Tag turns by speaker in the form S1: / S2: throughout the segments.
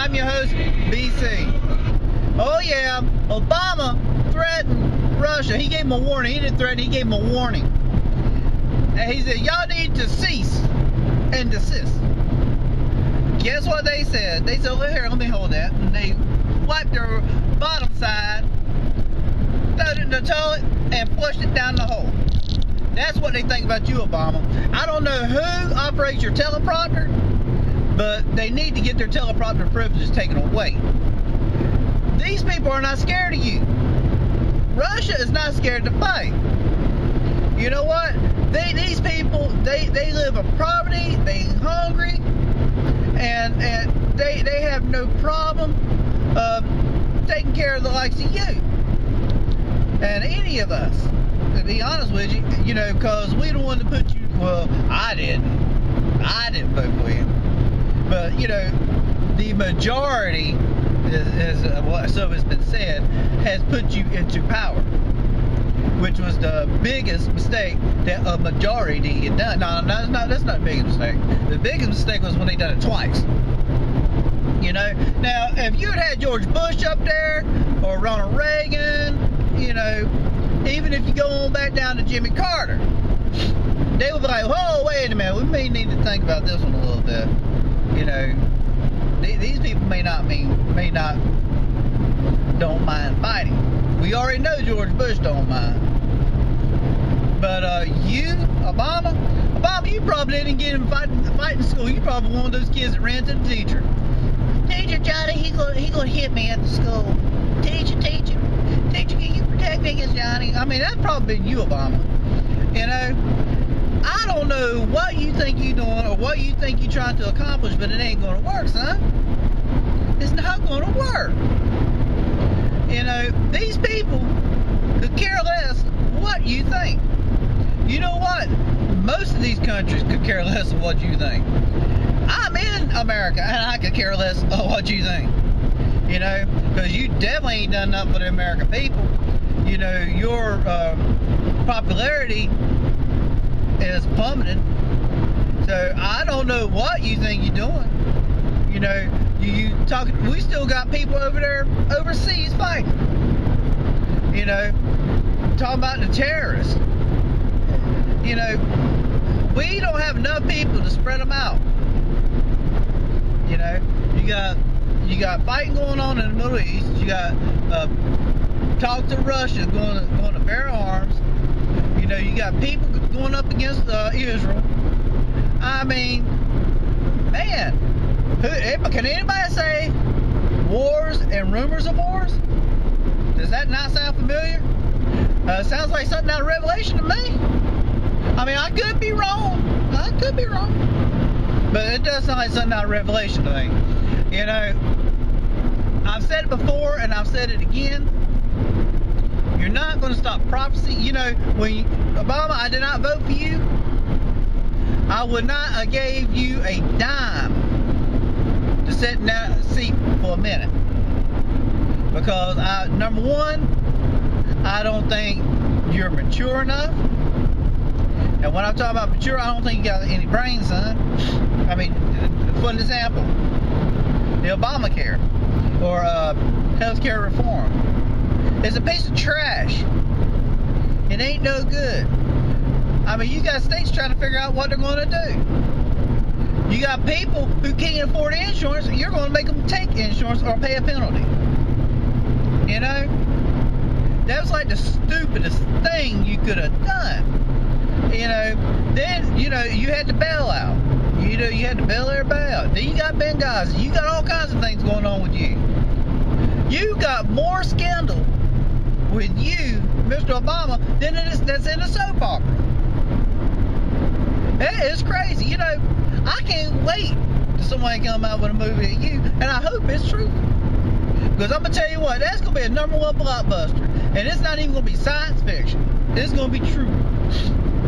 S1: I'm your host, BC. Oh yeah, Obama threatened Russia. He gave him a warning. He didn't threaten, he gave him a warning. And he said, y'all need to cease and desist. Guess what they said? They said, well, here, let me hold that. And they wiped their bottom side, threw it in the toilet, and flushed it down the hole. That's what they think about you, Obama. I don't know who operates your teleprompter, but they need to get their teleprompter privileges taken away. These people are not scared of you. Russia is not scared to fight. You know what? These people, they live in poverty, they hungry, and they have no problem taking care of the likes of you and any of us. To be honest with you, you know, because we don't want to put you. Well, I didn't vote for you, but you know, the majority, so it's been said, has put you into power, which was the biggest mistake that a majority had done. No, that's not the biggest mistake. The biggest mistake was when they done it twice. You know, now if you had George Bush up there or Ronald Reagan, you know, even if you go on back down to Jimmy Carter, they would be like, "Whoa, wait a minute, we may need to think about this one a little bit." You know, these people may not don't mind fighting. We already know George Bush don't mind. But you, Obama, you probably didn't get him fighting in school. You probably one of those kids that ran to the teacher. Teacher Johnny, he gonna hit me at the school. Teacher, can you protect me against Johnny? I mean, that's probably been you, Obama. You know, I don't know what you think you're doing or what you think you're trying to accomplish, but it ain't gonna work, son. It's not gonna work. You know, these people could care less what you think. You know what? Most of these countries could care less of what you think. I'm in America, and I could care less of what you think. You know, because you definitely ain't done nothing for the American people. You know, your popularity is plummeting. So I don't know what you think you're doing. You know, you talking. We still got people over there overseas fighting. You know, talking about the terrorists. You know, we don't have enough people to spread them out. You know, you got fighting going on in the Middle East. You got talk to Russia going to bear arms. You know, you got people going up against Israel. I mean, man, can anybody say wars and rumors of wars? Does that not sound familiar? Sounds like something out of Revelation to me. I mean, I could be wrong. But it does sound like something out of Revelation to me. You know, I've said it before and I've said it again. You're not going to stop prophecy. You know, when Obama, I did not vote for you. I would not have gave you a dime to sit in that seat for a minute. Because, number one, I don't think you're mature enough. And when I'm talking about mature, I don't think you got any brains, son. I mean, for an example, the Obamacare or healthcare reform is a piece of trash. It ain't no good. I mean, you got states trying to figure out what they're going to do. You got people who can't afford insurance, and you're going to make them take insurance or pay a penalty. You know? That was like the stupidest thing you could have done. You know, then, you know, you had the bailout. You know, you had to bail everybody out. Then you got Benghazi. You got all kinds of things going on with you. You got more scandal with you, Mr. Obama, than that's in a soap opera. It's crazy. You know, I can't wait till somebody come out with a movie of you, and I hope it's true. Because I'm going to tell you what, that's going to be a #1 blockbuster. And it's not even going to be science fiction. It's going to be true.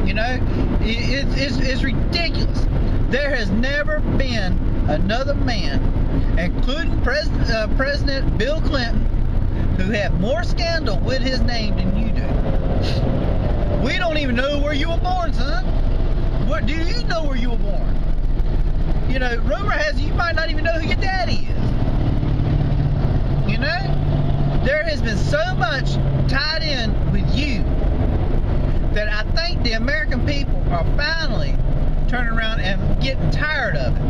S1: You know, it's ridiculous. There has never been another man, including President Bill Clinton, who had more scandal with his name than you do. We don't even know where you were born, son. Where do you know where you were born? You know, rumor has it you might not even know who your daddy is. know, there has been so much tied in with you that I think the American people are finally turning around and getting tired of it.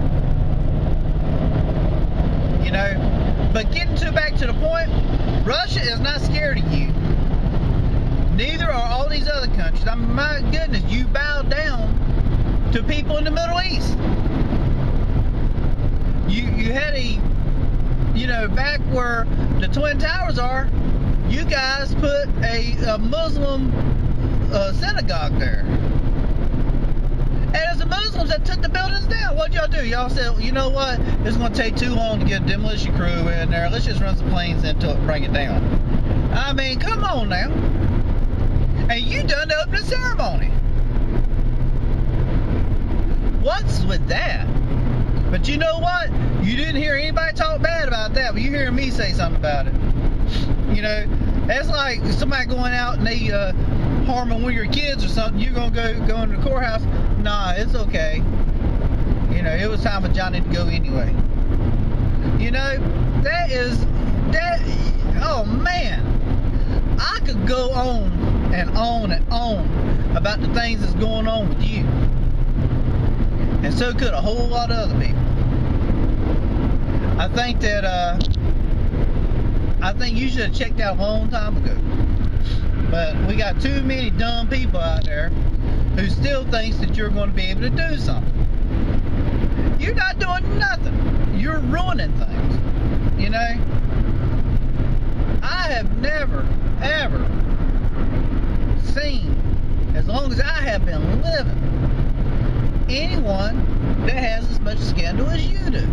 S1: You know, but back to the point, Russia is not scared of you. Neither are all these other countries. I mean, my goodness, you bow down to people in the Middle East. You had back where the Twin Towers are, you guys put a Muslim synagogue there. And it's the Muslims that took the buildings down. What'd y'all do? Y'all said, you know what? It's going to take too long to get a demolition crew in there. Let's just run some planes into it and bring it down. I mean, come on now. And you done the opening ceremony. What's with that? But you know what? You didn't hear anybody talk bad about that, but you hear me say something about it. You know, that's like somebody going out and they harming one of your kids or something. You're gonna go into the courthouse. Nah, it's okay. You know, it was time for Johnny to go anyway. You know, oh man, I could go on and on and on about the things that's going on with you. And so could a whole lot of other people. I think that you should have checked out a long time ago. But we got too many dumb people out there who still thinks that you're going to be able to do something. You're not doing nothing. You're ruining things. You know? I have never, ever seen, as long as I have been living, anyone that has as much scandal as you do.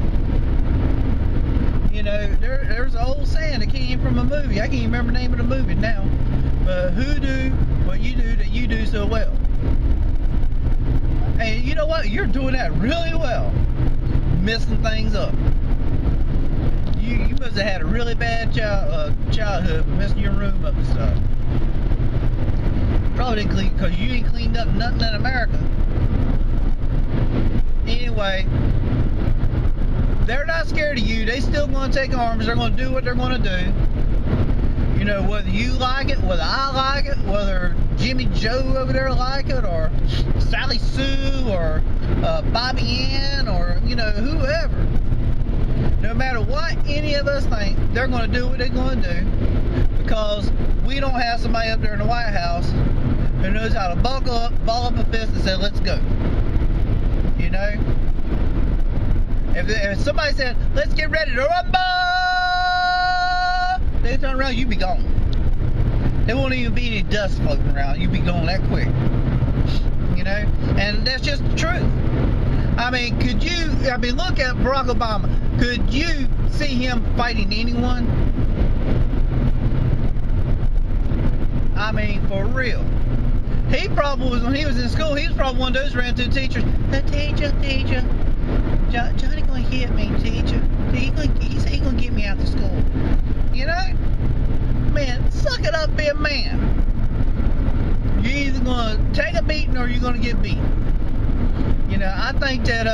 S1: You know, there's an old saying that came from a movie. I can't even remember the name of the movie now. But who do what you do that you do so well? And you know what? You're doing that really well. Messing things up. You must have had a really bad childhood messing your room up and stuff. Probably didn't clean, because you ain't cleaned up nothing in America. Anyway, they're not scared of you. They still going to take arms. They're going to do what they're going to do. You know, whether you like it, whether I like it, whether Jimmy Joe over there like it, or Sally Sue, or Bobby Ann, or, you know, whoever. No matter what any of us think, they're going to do what they're going to do, because we don't have somebody up there in the White House who knows how to buckle up, ball up a fist and say, let's go. You know? If somebody said, let's get ready to rumble, they turn around, you be gone. There won't even be any dust floating around. You be gone that quick. You know? And that's just the truth. I mean, look at Barack Obama. Could you see him fighting anyone? I mean, for real. He probably was, when he was in school, he was probably one of those ran through teachers. Teacher. Johnny gonna hit me, teacher. He said he gonna get me out of school. You know? Man, suck it up, be a man. You're either gonna take a beating or you're gonna get beat. You know, I think that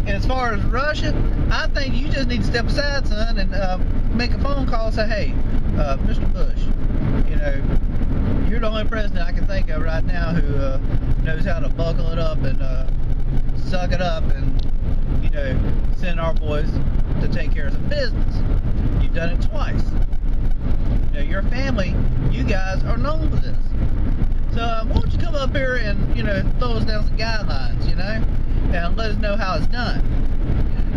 S1: as far as Russia, I think you just need to step aside, son, and make a phone call and say, hey, Mr. Bush, you know, you're the only president I can think of right now who knows how to buckle it up and suck it up and, you know, send our boys to take care of some business. You've done it twice. You know, your family, you guys are known for this. So why don't you come up here and, you know, throw us down some guidelines, you know, and let us know how it's done.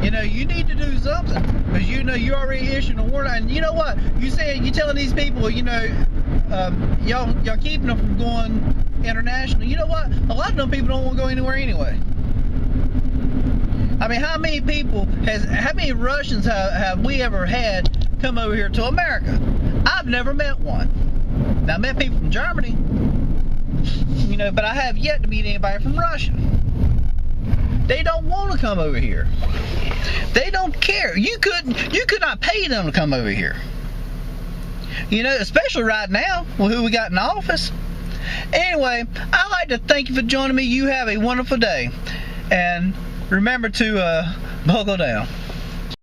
S1: You know, you need to do something, because you know you already issued a warning. And you know what? You telling these people, you know, y'all keeping them from going international. You know what? A lot of them people don't want to go anywhere anyway. I mean, how many Russians have we ever had come over here to America? I've never met one. Now, I met people from Germany, you know, but I have yet to meet anybody from Russia. They don't want to come over here. They don't care. You could not pay them to come over here. You know, especially right now with who we got in office. Anyway, I'd like to thank you for joining me. You have a wonderful day. And remember to buckle down.